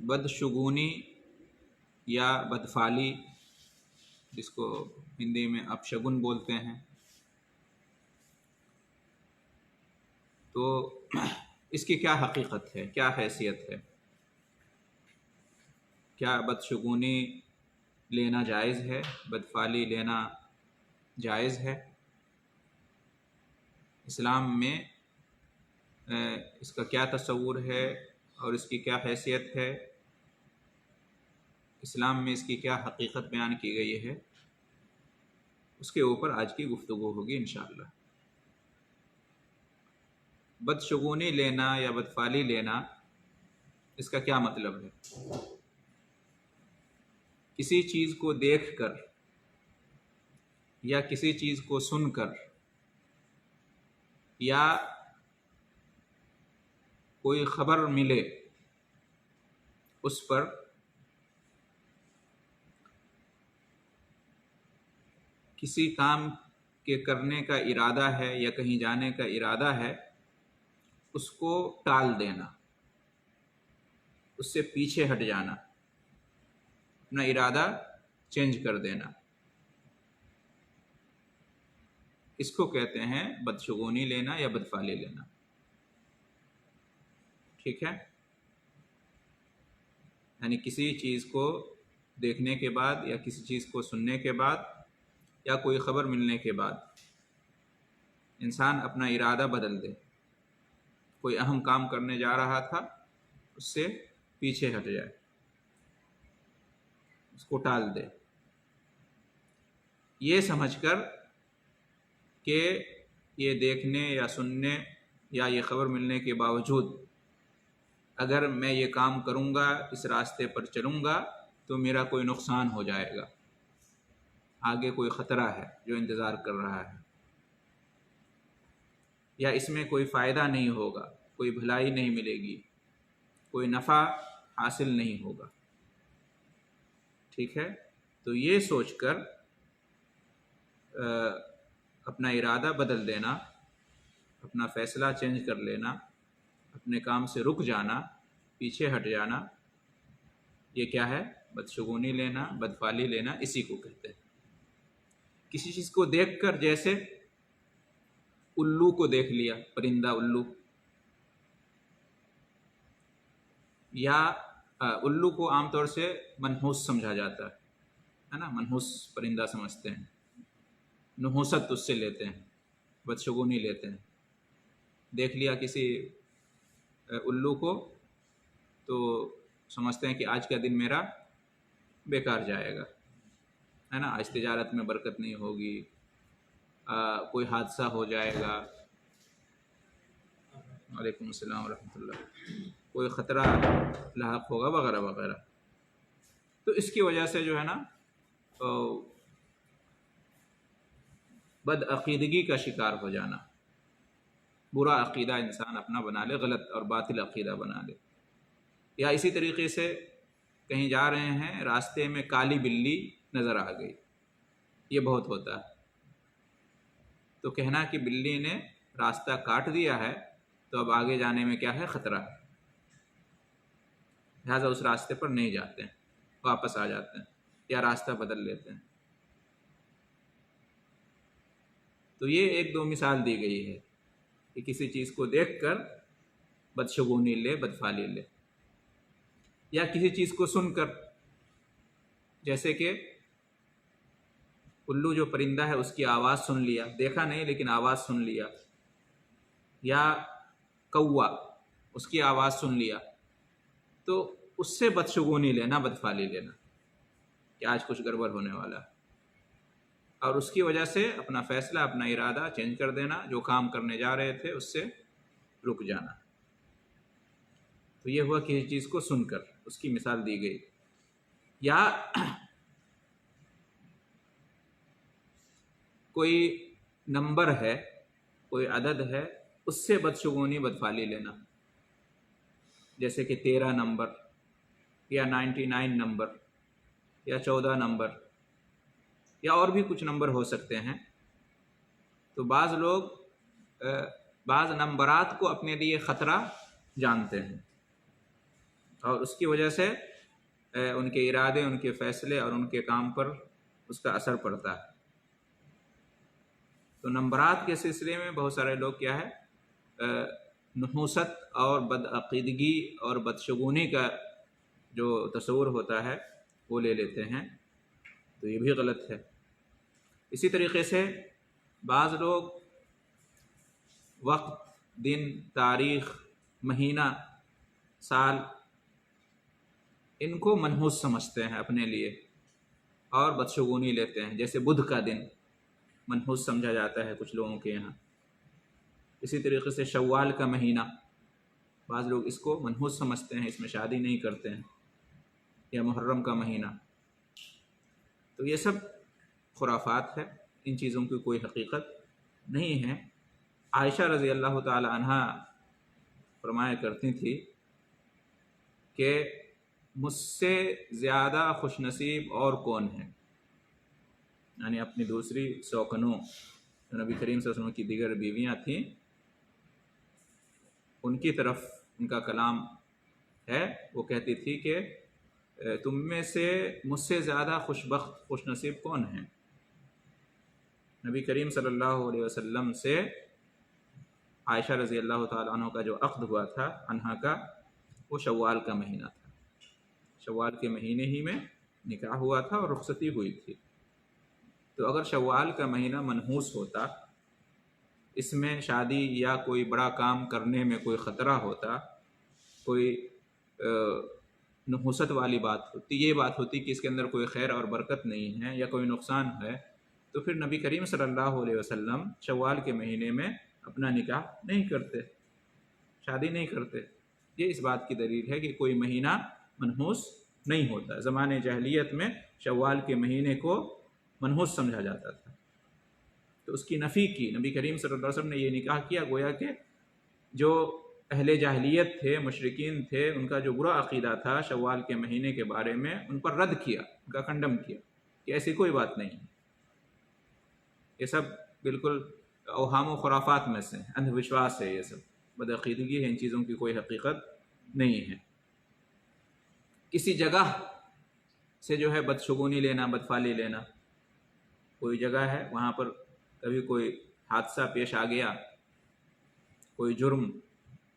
بدشگونی یا بدفعلی، جس کو ہندی میں اپشگن بولتے ہیں، تو اس کی کیا حقیقت ہے، کیا حیثیت ہے؟ کیا بدشگونی لینا جائز ہے، بدفعلی لینا جائز ہے؟ اسلام میں اس کا کیا تصور ہے اور اس کی کیا حیثیت ہے؟ اسلام میں اس کی کیا حقیقت بیان کی گئی ہے؟ اس کے اوپر آج کی گفتگو ہوگی انشاءاللہ۔ بدشگونی لینا یا بدفعلی لینا، اس کا کیا مطلب ہے؟ کسی چیز کو دیکھ کر یا کسی چیز کو سن کر یا کوئی خبر ملے اس پر کسی کام کے کرنے کا ارادہ ہے یا کہیں جانے کا ارادہ ہے، اس کو ٹال دینا، اس سے پیچھے ہٹ جانا، اپنا ارادہ چینج کر دینا، اس کو کہتے ہیں بدشگونی لینا یا بدفعلی لینا۔ ٹھیک ہے؟ یعنی کسی چیز کو دیکھنے کے بعد یا کسی چیز کو سننے کے بعد یا کوئی خبر ملنے کے بعد انسان اپنا ارادہ بدل دے، کوئی اہم کام کرنے جا رہا تھا اس سے پیچھے ہٹ جائے، اس کو ٹال دے، یہ سمجھ کر کہ یہ دیکھنے یا سننے یا یہ خبر ملنے کے باوجود اگر میں یہ کام کروں گا، اس راستے پر چلوں گا تو میرا کوئی نقصان ہو جائے گا، آگے کوئی خطرہ ہے جو انتظار کر رہا ہے، یا اس میں کوئی فائدہ نہیں ہوگا، کوئی بھلائی نہیں ملے گی، کوئی نفع حاصل نہیں ہوگا۔ ٹھیک ہے؟ تو یہ سوچ کر اپنا ارادہ بدل دینا، اپنا فیصلہ چینج کر لینا، اپنے کام سے رک جانا، پیچھے ہٹ جانا، یہ کیا ہے؟ بدشگونی لینا، بدفعلی لینا، اسی کو کہتے ہیں۔ کسی چیز کو دیکھ کر، جیسے الو کو دیکھ لیا، پرندہ الو، یا الو کو عام طور سے منحوس سمجھا جاتا ہے نا، منحوس پرندہ سمجھتے ہیں، نحوست اس سے لیتے ہیں، بدشگونی لیتے ہیں۔ دیکھ لیا کسی الو کو تو سمجھتے ہیں کہ آج کا دن میرا بیکار جائے گا، ہے نا، آج تجارت میں برکت نہیں ہوگی، کوئی حادثہ ہو جائے گا، وعلیکم السلام ورحمۃ اللہ، کوئی خطرہ لاحق ہوگا وغیرہ وغیرہ۔ تو اس کی وجہ سے جو ہے نا بد عقیدگی کا شکار ہو جانا، برا عقیدہ انسان اپنا بنا لے، غلط اور باطل عقیدہ بنا لے۔ یا اسی طریقے سے کہیں جا رہے ہیں، راستے میں کالی بلی نظر آ گئی، یہ بہت ہوتا ہے، تو کہنا کہ بلی نے راستہ کاٹ دیا ہے تو اب آگے جانے میں کیا ہے؟ خطرہ ہے، لہٰذا اس راستے پر نہیں جاتے ہیں، واپس آ جاتے ہیں یا راستہ بدل لیتے ہیں۔ تو یہ ایک دو مثال دی گئی ہے کہ کسی چیز کو دیکھ کر بدشگونی لے، بدفعلی لے، یا کسی چیز کو سن کر، جیسے کہ الو جو پرندہ ہے اس کی آواز سن لیا، دیکھا نہیں لیکن آواز سن لیا، یا کوا اس کی آواز سن لیا، تو اس سے بدشگونی لینا، بدفعلی لینا کہ آج کچھ گڑبڑ ہونے والا ہے، اور اس کی وجہ سے اپنا فیصلہ، اپنا ارادہ چینج کر دینا، جو کام کرنے جا رہے تھے اس سے رک جانا۔ تو یہ ہوا کسی چیز کو سن کر، اس کی مثال دی گئی۔ یا کوئی نمبر ہے، کوئی عدد ہے، اس سے بدشگونی، بدفعلی لینا، جیسے کہ 13 نمبر یا 99 نمبر یا 14 نمبر یا اور بھی کچھ نمبر ہو سکتے ہیں۔ تو بعض لوگ بعض نمبرات کو اپنے لیے خطرہ جانتے ہیں اور اس کی وجہ سے ان کے ارادے، ان کے فیصلے اور ان کے کام پر اس کا اثر پڑتا ہے۔ تو نمبرات کے سلسلے میں بہت سارے لوگ کیا ہے نحوست اور بدعقیدگی اور بدشگونی کا جو تصور ہوتا ہے وہ لے لیتے ہیں، تو یہ بھی غلط ہے۔ اسی طریقے سے بعض لوگ وقت، دن، تاریخ، مہینہ، سال ان کو منحوس سمجھتے ہیں اپنے لیے اور بدشگونی لیتے ہیں، جیسے بدھ کا دن منحوس سمجھا جاتا ہے کچھ لوگوں کے یہاں۔ اسی طریقے سے شوال کا مہینہ، بعض لوگ اس کو منحوس سمجھتے ہیں، اس میں شادی نہیں کرتے ہیں، یا محرم کا مہینہ۔ تو یہ سب خرافات ہے، ان چیزوں کی کوئی حقیقت نہیں ہے۔ عائشہ رضی اللہ تعالی عنہا فرمایا کرتی تھی کہ مجھ سے زیادہ خوش نصیب اور کون ہے، یعنی اپنی دوسری سوکنوں جو نبی کریم صلی اللہ علیہ وسلم کی دیگر بیویاں تھیں ان کی طرف ان کا کلام ہے، وہ کہتی تھی کہ تم میں سے مجھ سے زیادہ خوش بخت، خوش نصیب کون ہیں؟ نبی کریم صلی اللہ علیہ وسلم سے عائشہ رضی اللہ تعالیٰ عنہ کا جو عقد ہوا تھا عنہا کا، وہ شوال کا مہینہ تھا۔ شوال کے مہینے ہی میں نکاح ہوا تھا اور رخصتی ہوئی تھی۔ تو اگر شوال کا مہینہ منحوس ہوتا، اس میں شادی یا کوئی بڑا کام کرنے میں کوئی خطرہ ہوتا، کوئی نحوست والی بات ہوتی، یہ بات ہوتی کہ اس کے اندر کوئی خیر اور برکت نہیں ہے یا کوئی نقصان ہے، تو پھر نبی کریم صلی اللہ علیہ وسلم شوال کے مہینے میں اپنا نکاح نہیں کرتے، شادی نہیں کرتے۔ یہ اس بات کی دلیل ہے کہ کوئی مہینہ منحوس نہیں ہوتا۔ زمانے جاہلیت میں شوال کے مہینے کو منحوس سمجھا جاتا تھا، تو اس کی نفی کی نبی کریم صلی اللہ علیہ وسلم نے یہ نکاح کیا، گویا کہ جو اہل جاہلیت تھے، مشرکین تھے، ان کا جو برا عقیدہ تھا شوال کے مہینے کے بارے میں، ان پر رد کیا، ان کا کنڈم کیا کہ ایسی کوئی بات نہیں ہے۔ یہ سب بالکل اوہام و خرافات میں سے اندھ وشواس ہے، یہ سب بدعقیدگی ہے، ان چیزوں کی کوئی حقیقت نہیں ہے۔ کسی جگہ سے جو ہے بدشگونی لینا، بدفالی لینا، کوئی جگہ ہے وہاں پر کبھی کوئی حادثہ پیش آ گیا، کوئی جرم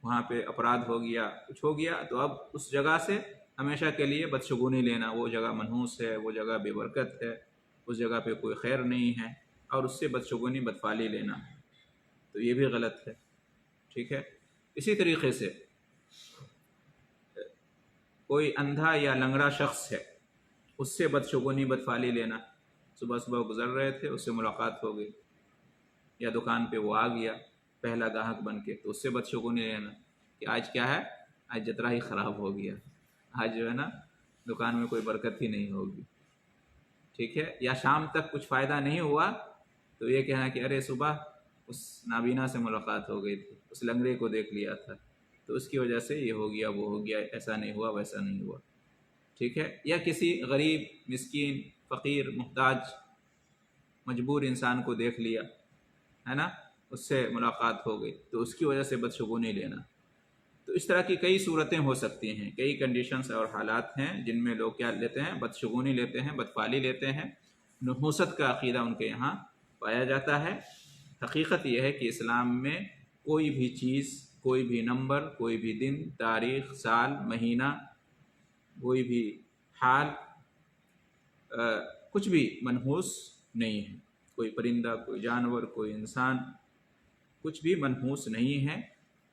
وہاں پہ اپرادھ ہو گیا، کچھ ہو گیا، تو اب اس جگہ سے ہمیشہ کے لیے بدشگونی لینا، وہ جگہ منحوس ہے، وہ جگہ بے برکت ہے، اس جگہ پہ کوئی خیر نہیں ہے، اور اس سے بدشگونی، بدفالی لینا، تو یہ بھی غلط ہے، ٹھیک ہے۔ اسی طریقے سے کوئی اندھا یا لنگڑا شخص ہے، اس سے بدشگونی، بدفالی لینا، صبح صبح گزر رہے تھے، اس سے ملاقات ہو گئی، یا دکان پہ وہ آ گیا پہلا گاہک بن کے، تو اس سے بدشگونی لینا کہ آج کیا ہے، آج جترا ہی خراب ہو گیا، آج جو ہے نا دکان میں کوئی برکت ہی نہیں ہوگی، ٹھیک ہے۔ یا شام تک کچھ فائدہ نہیں ہوا تو یہ کہنا کہ ارے صبح اس نابینا سے ملاقات ہو گئی تھی، اس لنگڑے کو دیکھ لیا تھا، تو اس کی وجہ سے یہ ہو گیا، وہ ہو گیا، ایسا نہیں ہوا، ویسا نہیں ہوا، ٹھیک ہے۔ یا کسی غریب، مسکین، فقیر، محتاج، مجبور انسان کو دیکھ لیا، ہے نا، اس سے ملاقات ہو گئی، تو اس کی وجہ سے بدشگونی لینا۔ تو اس طرح کی کئی صورتیں ہو سکتی ہیں، کئی کنڈیشنز اور حالات ہیں جن میں لوگ کیا لیتے ہیں، بدشگونی لیتے ہیں، بدفالی لیتے ہیں، نحوست کا عقیدہ ان کے یہاں پایا جاتا ہے۔ حقیقت یہ ہے کہ اسلام میں کوئی بھی چیز، کوئی بھی نمبر، کوئی بھی دن، تاریخ، سال، مہینہ، کوئی بھی حال، کچھ بھی منحوس نہیں ہے۔ کوئی پرندہ، کوئی جانور، کوئی انسان، کچھ بھی منحوس نہیں ہے،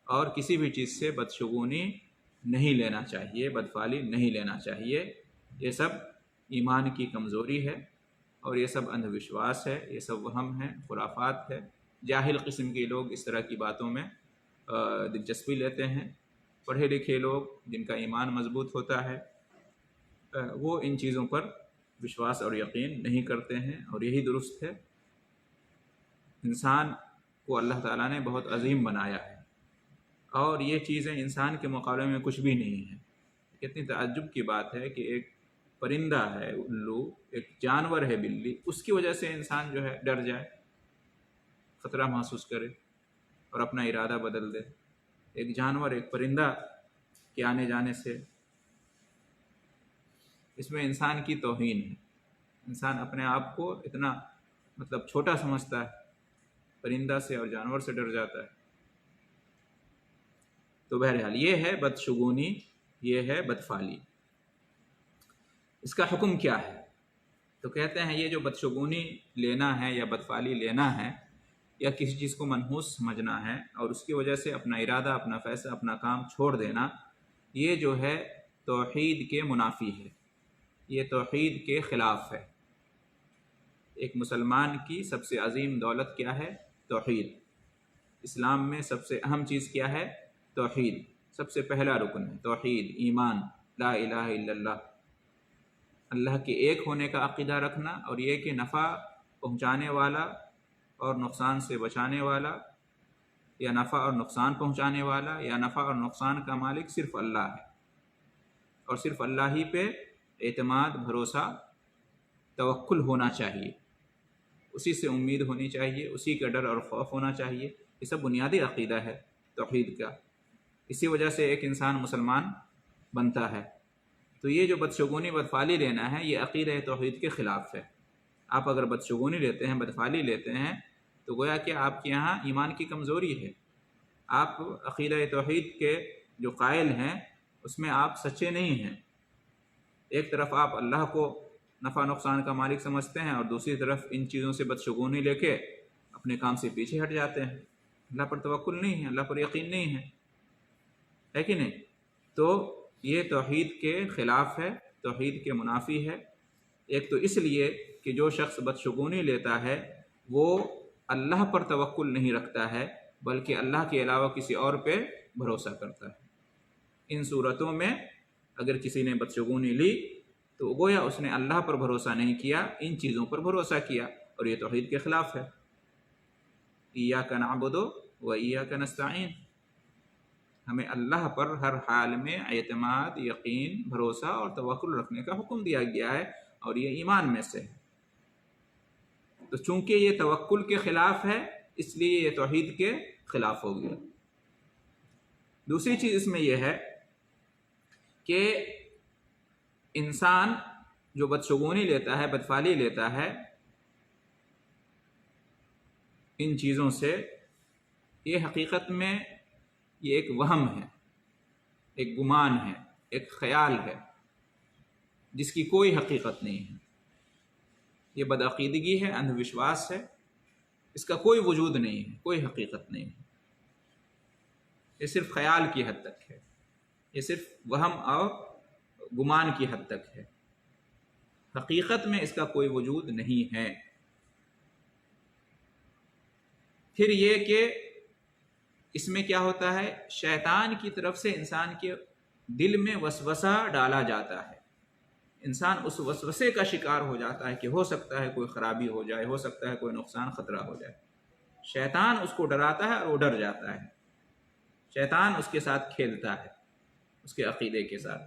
اور کسی بھی چیز سے بدشگونی نہیں لینا چاہیے، بدفالی نہیں لینا چاہیے۔ یہ سب ایمان کی کمزوری ہے، اور یہ سب اندھ وشواس ہے، یہ سب وہم ہے، خرافات ہے۔ جاہل قسم کے لوگ اس طرح کی باتوں میں دلچسپی لیتے ہیں۔ پڑھے لکھے لوگ جن کا ایمان مضبوط ہوتا ہے وہ ان چیزوں پر وشواس اور یقین نہیں کرتے ہیں، اور یہی درست ہے۔ انسان کو اللہ تعالیٰ نے بہت عظیم بنایا ہے، اور یہ چیزیں انسان کے مقابلے میں کچھ بھی نہیں ہیں۔ کتنی تعجب کی بات ہے کہ ایک پرندہ ہے الو، ایک جانور ہے بلی، اس کی وجہ سے انسان جو ہے ڈر جائے، خطرہ محسوس کرے اور اپنا ارادہ بدل دے۔ ایک جانور، ایک پرندہ کے آنے جانے سے اس میں انسان کی توہین ہے. انسان اپنے آپ کو اتنا مطلب چھوٹا سمجھتا ہے، پرندہ سے اور جانور سے ڈر جاتا ہے. تو بہرحال یہ ہے بدشگونی، یہ ہے بدفعلی. اس کا حکم کیا ہے؟ تو کہتے ہیں یہ جو بدشگونی لینا ہے یا بدفعلی لینا ہے یا کسی چیز کو منحوس سمجھنا ہے اور اس کی وجہ سے اپنا ارادہ، اپنا فیصلہ، اپنا کام چھوڑ دینا، یہ جو ہے توحید کے منافی ہے، یہ توحید کے خلاف ہے. ایک مسلمان کی سب سے عظیم دولت کیا ہے؟ توحید. اسلام میں سب سے اہم چیز کیا ہے؟ توحید. سب سے پہلا رکن ہے توحید، ایمان، لا الہ الا اللہ، اللہ کے ایک ہونے کا عقیدہ رکھنا، اور یہ کہ نفع پہنچانے والا اور نقصان سے بچانے والا، یا نفع اور نقصان پہنچانے والا یا نفع اور نقصان کا مالک صرف اللہ ہے، اور صرف اللہ ہی پہ اعتماد، بھروسہ، توکل ہونا چاہیے، اسی سے امید ہونی چاہیے، اسی کا ڈر اور خوف ہونا چاہیے. یہ سب بنیادی عقیدہ ہے توحید کا. اسی وجہ سے ایک انسان مسلمان بنتا ہے. تو یہ جو بدشگونی، بدفعلی لینا ہے، یہ عقیدہ توحید کے خلاف ہے. آپ اگر بدشگونی لیتے ہیں، بدفعلی لیتے ہیں، تو گویا کہ آپ کے یہاں ایمان کی کمزوری ہے. آپ عقیدہ توحید کے جو قائل ہیں اس میں آپ سچے نہیں ہیں. ایک طرف آپ اللہ کو نفع نقصان کا مالک سمجھتے ہیں، اور دوسری طرف ان چیزوں سے بدشگونی لے کے اپنے کام سے پیچھے ہٹ جاتے ہیں. اللہ پر توکل نہیں ہے، اللہ پر یقین نہیں ہے کہ نہیں؟ تو یہ توحید کے خلاف ہے، توحید کے منافی ہے. ایک تو اس لیے کہ جو شخص بدشگونی لیتا ہے وہ اللہ پر توکل نہیں رکھتا ہے، بلکہ اللہ کے علاوہ کسی اور پہ بھروسہ کرتا ہے. ان صورتوں میں اگر کسی نے بدشگونی لی تو گویا اس نے اللہ پر بھروسہ نہیں کیا، ان چیزوں پر بھروسہ کیا، اور یہ توحید کے خلاف ہے. ایاک نعبد و ایاک نستعین، ہمیں اللہ پر ہر حال میں اعتماد، یقین، بھروسہ اور توکل رکھنے کا حکم دیا گیا ہے، اور یہ ایمان میں سے ہے. تو چونکہ یہ توکل کے خلاف ہے اس لیے یہ توحید کے خلاف ہو گیا. دوسری چیز اس میں یہ ہے کہ انسان جو بدشگونی لیتا ہے، بدفعلی لیتا ہے ان چیزوں سے، یہ حقیقت میں یہ ایک وہم ہے، ایک گمان ہے، ایک خیال ہے جس کی کوئی حقیقت نہیں ہے. یہ بدعقیدگی ہے، اندھ وشواس ہے، اس کا کوئی وجود نہیں ہے، کوئی حقیقت نہیں ہے. یہ صرف خیال کی حد تک ہے، یہ صرف وہم اور گمان کی حد تک ہے. حقیقت میں اس کا کوئی وجود نہیں ہے. پھر یہ کہ اس میں کیا ہوتا ہے، شیطان کی طرف سے انسان کے دل میں وسوسہ ڈالا جاتا ہے. انسان اس وسوسے کا شکار ہو جاتا ہے کہ ہو سکتا ہے کوئی خرابی ہو جائے، ہو سکتا ہے کوئی نقصان، خطرہ ہو جائے. شیطان اس کو ڈراتا ہے اور وہ ڈر جاتا ہے. شیطان اس کے ساتھ کھیلتا ہے، اس کے عقیدے کے ساتھ.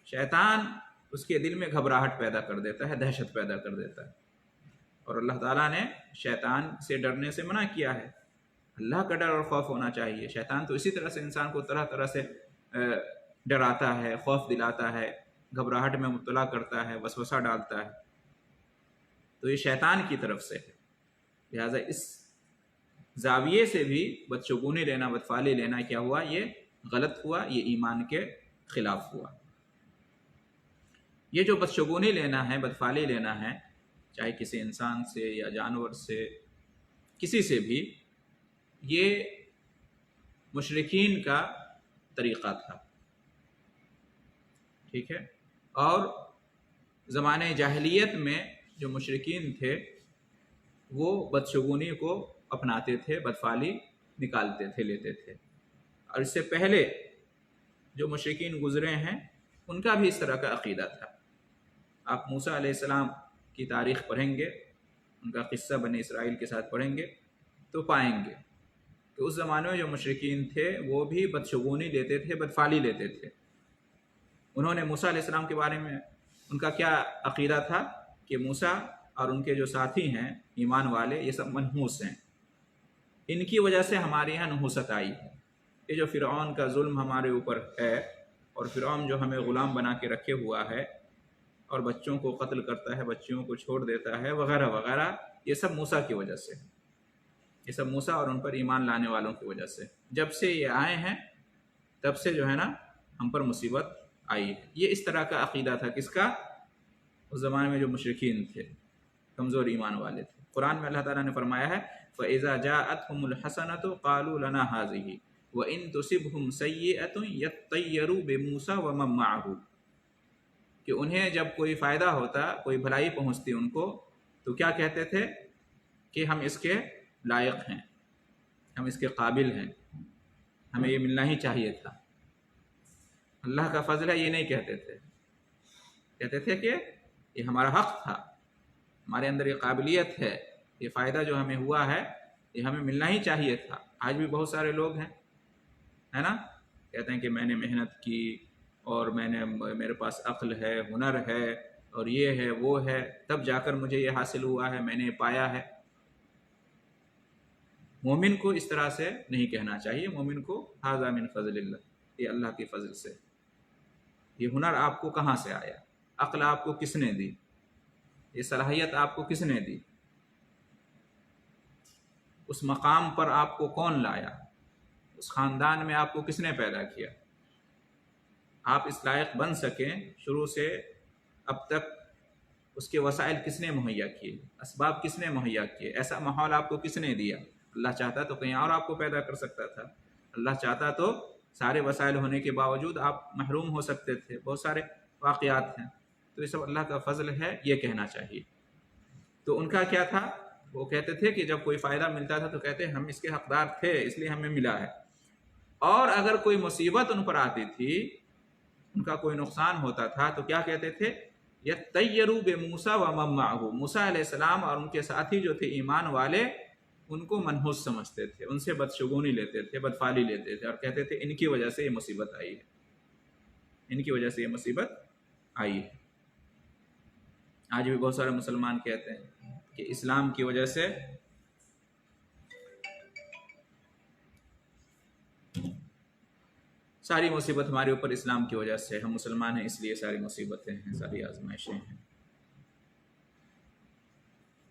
شیطان اس کے دل میں گھبراہٹ پیدا کر دیتا ہے، دہشت پیدا کر دیتا ہے. اور اللہ تعالیٰ نے شیطان سے ڈرنے سے منع کیا ہے. اللہ کا ڈر اور خوف ہونا چاہیے. شیطان تو اسی طرح سے انسان کو طرح طرح سے ڈراتا ہے، خوف دلاتا ہے، گھبراہٹ میں مبتلا کرتا ہے، وسوسہ ڈالتا ہے. تو یہ شیطان کی طرف سے ہے. لہٰذا اس زاویے سے بھی بدشگونی لینا، بدفعلی لینا کیا ہوا؟ یہ غلط ہوا، یہ ایمان کے خلاف ہوا. یہ جو بدشگونی لینا ہے، بدفعلی لینا ہے، چاہے کسی انسان سے یا جانور سے، کسی سے بھی، یہ مشرکین کا طریقہ تھا. ٹھیک ہے؟ اور زمانے جاہلیت میں جو مشرکین تھے وہ بدشگونی کو اپناتے تھے، بدفعلی نکالتے تھے، لیتے تھے. اور اس سے پہلے جو مشرکین گزرے ہیں ان کا بھی اس طرح کا عقیدہ تھا. آپ موسیٰ علیہ السلام کی تاریخ پڑھیں گے، ان کا قصہ بنی اسرائیل کے ساتھ پڑھیں گے تو پائیں گے کہ اس زمانے میں جو مشرکین تھے وہ بھی بدشگونی لیتے تھے، بدفعلی لیتے تھے. انہوں نے موسیٰ علیہ السلام کے بارے میں ان کا کیا عقیدہ تھا کہ موسیٰ اور ان کے جو ساتھی ہیں ایمان والے یہ سب منحوس ہیں، ان کی وجہ سے ہمارے یہاں نحوست آئی ہے. یہ جو فرعون کا ظلم ہمارے اوپر ہے اور فرعون جو ہمیں غلام بنا کے رکھے ہوا ہے، اور بچوں کو قتل کرتا ہے، بچیوں کو چھوڑ دیتا ہے وغیرہ وغیرہ، یہ سب موسیٰ کی وجہ سے، یہ سب موسیٰ اور ان پر ایمان لانے والوں کی وجہ سے، جب سے یہ آئے ہیں تب سے جو ہے نا ہم پر مصیبت آئی ہے۔ یہ اس طرح کا عقیدہ تھا کس کا؟ اس زمانے میں جو مشرکین تھے، کمزور ایمان والے تھے۔ قرآن میں اللہ تعالیٰ نے فرمایا ہے فَإِذَا جَاءَتْهُمُ الْحَسَنَةُ قَالُوا لَنَا هَٰذِهِ وَإِن تُصِبْهُمْ سَيِّئَةٌ يَطَّيَّرُوا بِمُوسَىٰ وَمَن مَّعَهُ، کہ انہیں جب کوئی فائدہ ہوتا، کوئی بھلائی پہنچتی ان کو، تو کیا کہتے تھے کہ ہم اس کے لائق ہیں، ہم اس کے قابل ہیں، ہمیں یہ ملنا ہی چاہیے تھا، اللہ کا فضل ہے، یہ نہیں کہتے تھے، کہتے تھے کہ یہ ہمارا حق تھا، ہمارے اندر یہ قابلیت ہے، یہ فائدہ جو ہمیں ہوا ہے یہ ہمیں ملنا ہی چاہیے تھا۔ آج بھی بہت سارے لوگ ہیں، ہے نا، کہتے ہیں کہ میں نے محنت کی اور میرے پاس عقل ہے، ہنر ہے، اور یہ ہے وہ ہے، تب جا کر مجھے یہ حاصل ہوا ہے، میں نے پایا ہے۔ مومن کو اس طرح سے نہیں کہنا چاہیے، مومن کو ھذا من فضل اللہ، یہ اللہ کی فضل سے۔ یہ ہنر آپ کو کہاں سے آیا؟ عقل آپ کو کس نے دی؟ یہ صلاحیت آپ کو کس نے دی؟ اس مقام پر آپ کو کون لایا؟ اس خاندان میں آپ کو کس نے پیدا کیا؟ آپ اس لائق بن سکیں شروع سے اب تک، اس کے وسائل کس نے مہیا کیے؟ اسباب کس نے مہیا کیے؟ ایسا ماحول آپ کو کس نے دیا؟ اللہ چاہتا تو کہیں اور آپ کو پیدا کر سکتا تھا، اللہ چاہتا تو سارے وسائل ہونے کے باوجود آپ محروم ہو سکتے تھے۔ بہت سارے واقعات ہیں، تو یہ سب اللہ کا فضل ہے، یہ کہنا چاہیے۔ تو ان کا کیا تھا؟ وہ کہتے تھے کہ جب کوئی فائدہ ملتا تھا تو کہتے ہم اس کے حقدار تھے اس لیے ہمیں ملا ہے، اور اگر کوئی مصیبت ان پر آتی تھی، ان کا کوئی نقصان ہوتا تھا، تو کیا کہتے تھے؟ یطیروا بموسیٰ ومن معہ، موسیٰ علیہ السلام اور ان کے ساتھی جو تھے ایمان والے، ان کو منحوس سمجھتے تھے، ان سے بدشگونی لیتے تھے، بدفعلی لیتے تھے، اور کہتے تھے ان کی وجہ سے یہ مصیبت آئی ہے، ان کی وجہ سے یہ مصیبت آئی ہے۔ آج بھی بہت سارے مسلمان کہتے ہیں کہ اسلام کی وجہ سے ساری مصیبت ہمارے اوپر، اسلام کی وجہ سے، ہم مسلمان ہیں اس لیے ساری مصیبتیں ہیں، ساری آزمائشیں ہیں۔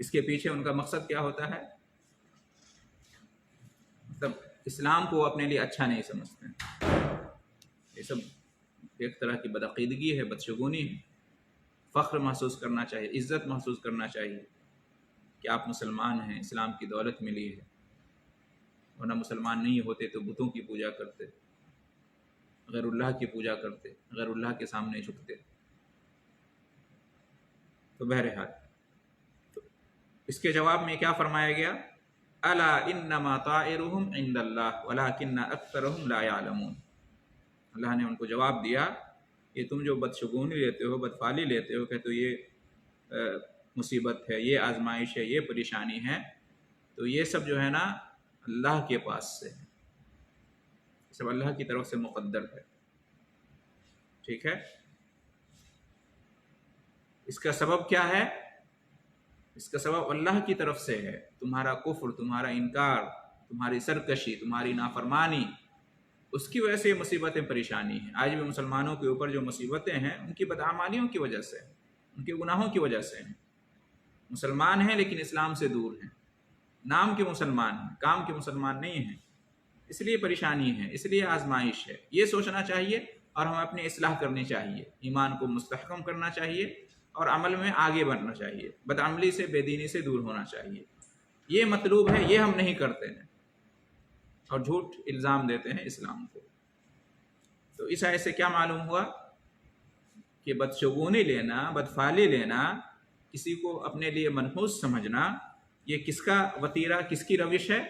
اس کے پیچھے ان کا مقصد کیا ہوتا ہے؟ مطلب اسلام کو وہ اپنے لیے اچھا نہیں سمجھتے ہیں۔ یہ سب ایک طرح کی بدعقیدگی ہے، بدشگونی ہے۔ فخر محسوس کرنا چاہیے، عزت محسوس کرنا چاہیے کہ آپ مسلمان ہیں، اسلام کی دولت ملی ہے، ورنہ مسلمان نہیں ہوتے تو بتوں کی پوجا کرتے، غیر اللہ کی پوجا کرتے، غیر اللہ کے سامنے جھکتے۔ تو بہرحال تو اس کے جواب میں کیا فرمایا گیا؟ الا انما طائرهم عند اللہ ولکن اکثرهم لا يعلمون۔ اللہ نے ان کو جواب دیا کہ تم جو بدشگونی لیتے ہو، بدفعلی لیتے ہو، کہ تو یہ مصیبت ہے، یہ آزمائش ہے، یہ پریشانی ہے، تو یہ سب جو ہے نا اللہ کے پاس سے ہے، سب اللہ کی طرف سے مقدر ہے، ٹھیک ہے؟ اس کا سبب کیا ہے؟ اس کا سبب اللہ کی طرف سے ہے۔ تمہارا کفر، تمہارا انکار، تمہاری سرکشی، تمہاری نافرمانی، اس کی وجہ سے یہ مصیبتیں، پریشانی ہیں۔ آج بھی مسلمانوں کے اوپر جو مصیبتیں ہیں ان کی بدعمالیوں کی وجہ سے، ان کے گناہوں کی وجہ سے ہیں۔ مسلمان ہیں لیکن اسلام سے دور ہیں، نام کے مسلمان ہیں، کام کے مسلمان نہیں ہیں، اس لیے پریشانی ہے، اس لیے آزمائش ہے۔ یہ سوچنا چاہیے اور ہمیں اپنی اصلاح کرنی چاہیے، ایمان کو مستحکم کرنا چاہیے اور عمل میں آگے بڑھنا چاہیے، بدعملی سے، بے دینی سے دور ہونا چاہیے۔ یہ مطلوب ہے، یہ ہم نہیں کرتے ہیں اور جھوٹ الزام دیتے ہیں اسلام کو۔ تو اس آیت سے کیا معلوم ہوا کہ بدشگونی لینا، بدفعلی لینا، کسی کو اپنے لیے منحوس سمجھنا، یہ کس کا وتیرہ، کس کی روش ہے؟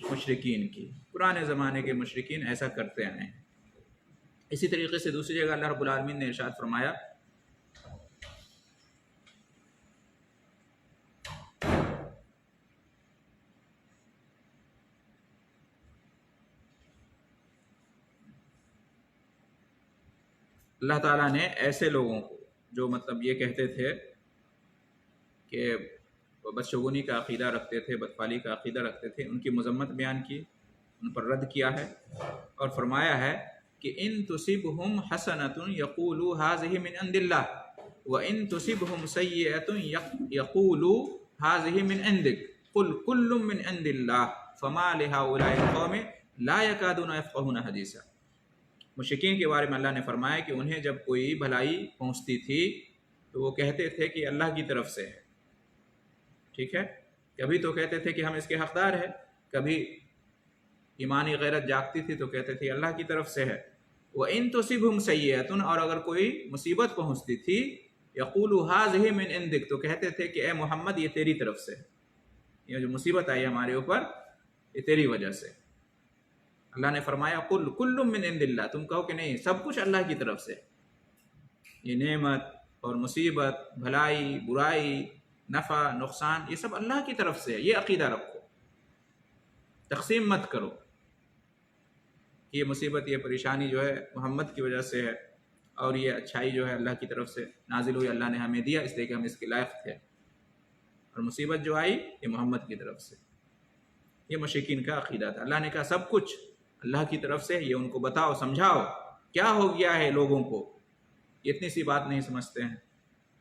مشرکین کی۔ پرانے زمانے کے مشرکین ایسا کرتے آئے ہیں۔ اسی طریقے سے دوسری جگہ اللہ رب العالمین نے ارشاد فرمایا اللہ تعالیٰ نے ایسے لوگوں کو جو مطلب یہ کہتے تھے کہ بدشگونی کا عقیدہ رکھتے تھے، بدفعلی کا عقیدہ رکھتے تھے، ان کی مذمت بیان کی، ان پر رد کیا ہے اور فرمایا ہے کہ ان تصبہم حسنۃ یقولوا ھذہ من عند اللہ، وَإِن تُصِبْهُمْ سَيِّئَةٌ يَقُولُوا هَٰذِهِ مِنْ عِندِكَ قُلْ كُلٌّ مِّنْ عِندِ اللَّهِ فَمَا لِهَٰؤُلَاءِ الْقَوْمِ لَا يَكَادُونَ يَفْقَهُونَ حَدِيثًا۔ مشرکین کے بارے میں اللہ نے فرمایا کہ انہیں جب کوئی بھلائی پہنچتی تھی تو وہ کہتے تھے کہ اللہ کی طرف سے ہے، ٹھیک ہے، کبھی تو کہتے تھے کہ ہم اس کے حقدار ہیں، کبھی ایمانی غیرت جاگتی تھی تو کہتے تھے اللہ کی طرف سے ہے۔ وَإِن تُصِبْهُمْ سَيِّئَةٌ، اور اگر کوئی مصیبت پہنچتی تھی، يَقُولُوا هَٰذِهِ مِنْ عِندِكَ، تو کہتے تھے کہ اے محمد یہ تیری طرف سے ہے، یہ جو مصیبت آئی ہمارے اوپر یہ تیری وجہ سے۔ اللہ نے فرمایا قُلْ كُلٌّ مِّنْ عِندِ اللَّهِ، تم کہو کہ نہیں سب کچھ اللہ کی طرف سے، یہ نعمت اور مصیبت، بھلائی برائی، نفع نقصان، یہ سب اللہ کی طرف سے ہے، یہ عقیدہ رکھو، تقسیم مت کرو کہ یہ مصیبت یہ پریشانی جو ہے محمد کی وجہ سے ہے اور یہ اچھائی جو ہے اللہ کی طرف سے نازل ہوئی، اللہ نے ہمیں دیا اس لیے کہ ہم اس کے لائق تھے، اور مصیبت جو آئی یہ محمد کی طرف سے۔ یہ مشرکین کا عقیدہ تھا۔ اللہ نے کہا سب کچھ اللہ کی طرف سے، یہ ان کو بتاؤ، سمجھاؤ کیا ہو گیا ہے لوگوں کو، یہ اتنی سی بات نہیں سمجھتے ہیں۔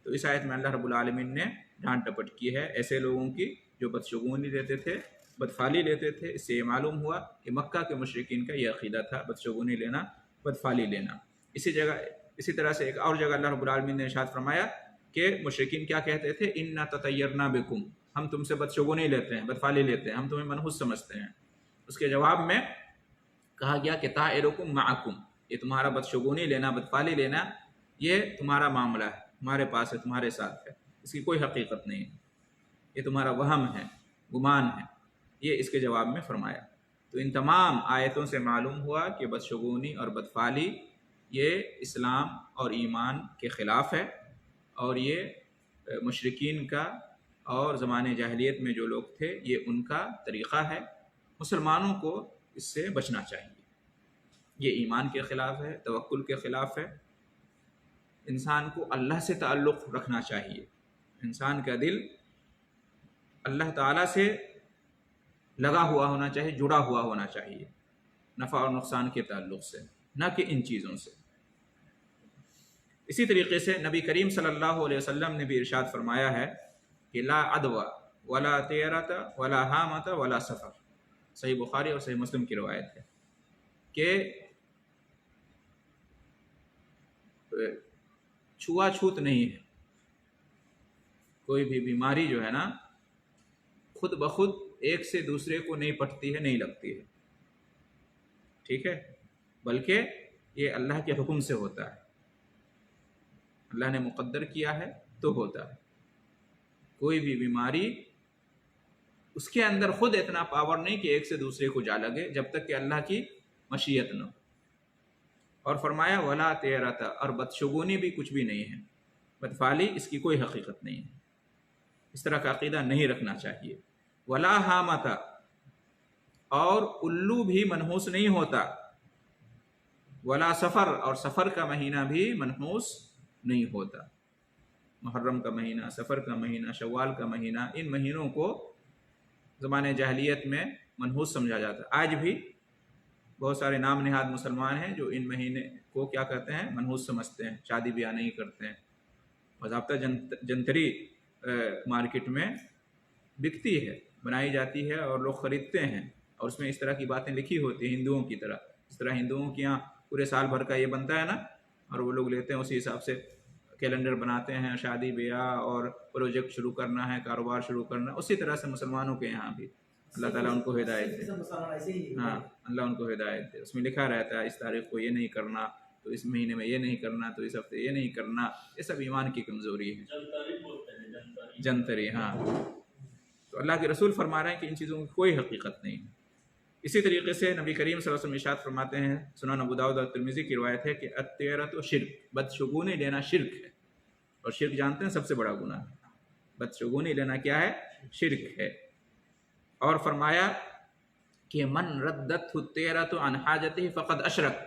تو اس آیت میں اللہ رب العالمین نے ڈانٹ ٹپٹ کی ہے ایسے لوگوں کی جو بدشگونی لیتے تھے، بدفالی لیتے تھے۔ اس سے یہ معلوم ہوا کہ مکہ کے مشرکین کا یہ عقیدہ تھا، بدشگونی لینا، بدفالی لینا۔ اسی طرح سے ایک اور جگہ اللہ رب العالمین نے ارشاد فرمایا کہ مشرکین کیا کہتے تھے، اِنَّا تَطَيَّرْنَا بِكُمْ، ہم تم سے بدشگونی لیتے ہیں، بدفالی لیتے ہیں، ہم تمہیں منحوس سمجھتے ہیں۔ اس کے جواب میں کہا گیا کہ طائرکم معکم، یہ تمہارا بدشگونی لینا، بدفالی لینا، یہ تمہارا معاملہ ہے، تمہارے پاس ہے، تمہارے ساتھ ہے، اس کی کوئی حقیقت نہیں ہے، یہ تمہارا وہم ہے، گمان ہے، یہ اس کے جواب میں فرمایا۔ تو ان تمام آیتوں سے معلوم ہوا کہ بدشگونی اور بدفالی یہ اسلام اور ایمان کے خلاف ہے، اور یہ مشرکین کا اور زمانے جاہلیت میں جو لوگ تھے یہ ان کا طریقہ ہے۔ مسلمانوں کو اس سے بچنا چاہیے، یہ ایمان کے خلاف ہے، توکل کے خلاف ہے۔ انسان کو اللہ سے تعلق رکھنا چاہیے، انسان کا دل اللہ تعالیٰ سے لگا ہوا ہونا چاہیے، جڑا ہوا ہونا چاہیے، نفع اور نقصان کے تعلق سے، نہ کہ ان چیزوں سے۔ اسی طریقے سے نبی کریم صلی اللہ علیہ وسلم نے بھی ارشاد فرمایا ہے کہ لا عدوى ولا طیرۃ ولا ہامۃ ولا سفر، صحیح بخاری اور صحیح مسلم کی روایت ہے کہ چھوا چھوت نہیں ہے، کوئی بھی بیماری جو ہے نا خود بخود ایک سے دوسرے کو نہیں پٹتی ہے، نہیں لگتی ہے، ٹھیک ہے، بلکہ یہ اللہ کے حکم سے ہوتا ہے، اللہ نے مقدر کیا ہے تو ہوتا ہے۔ کوئی بھی بیماری اس کے اندر خود اتنا پاور نہیں کہ ایک سے دوسرے کو جا لگے جب تک کہ اللہ کی مشیت نہ ہو۔ اور فرمایا ولا طیرۃ، اور بدشگونی بھی کچھ بھی نہیں ہے، بدفالی اس کی کوئی حقیقت نہیں ہے، اس طرح کا عقیدہ نہیں رکھنا چاہیے۔ ولا ہامۃ، اور الو بھی منحوس نہیں ہوتا۔ ولا سفر، اور سفر کا مہینہ بھی منحوس نہیں ہوتا۔ محرم کا مہینہ، سفر کا مہینہ، شوال کا مہینہ، ان مہینوں کو زمانے جاہلیت میں منحوس سمجھا جاتا ہے۔ آج بھی بہت سارے نام نہاد مسلمان ہیں جو ان مہینے کو کیا کہتے ہیں، منحوس سمجھتے ہیں، شادی بیاہ نہیں کرتے ہیں۔ باضابطہ جنتری مارکیٹ میں بکتی ہے، بنائی جاتی ہے اور لوگ خریدتے ہیں، اور اس میں اس طرح کی باتیں لکھی ہوتی ہیں ہندوؤں کی طرح، اس طرح ہندوؤں کے یہاں پورے سال بھر کا یہ بنتا ہے نا، اور وہ لوگ لیتے ہیں اسی حساب سے کیلنڈر بناتے ہیں، شادی بیاہ اور پروجیکٹ شروع کرنا ہے، کاروبار شروع کرنا، اسی طرح سے مسلمانوں کے یہاں بھی اللہ تعالیٰ ان کو ہدایت دے، ہاں اللہ ان کو ہدایت دے۔ اس میں لکھا رہتا ہے اس تاریخ کو یہ نہیں کرنا، تو اس مہینے میں یہ نہیں کرنا، تو اس ہفتے یہ نہیں کرنا، یہ سب ایمان کی کمزوری ہے، جنتری، ہاں۔ تو اللہ کے رسول فرما رہے ہیں کہ ان چیزوں کی کوئی حقیقت نہیں ہے۔ اسی طریقے سے نبی کریم صلی اللہ علیہ وسلم ارشاد فرماتے ہیں، سنن ابو داؤد اور ترمذی کی روایت ہے کہ الطیرۃ شرک، بدشگونی لینا شرک ہے، اور شرک جانتے ہیں سب سے بڑا گناہ ہے، بدشگونی لینا کیا ہے، شرک ہے۔ اور فرمایا کہ من ردت الطیرۃ عن حاجتہ فقد اشرک،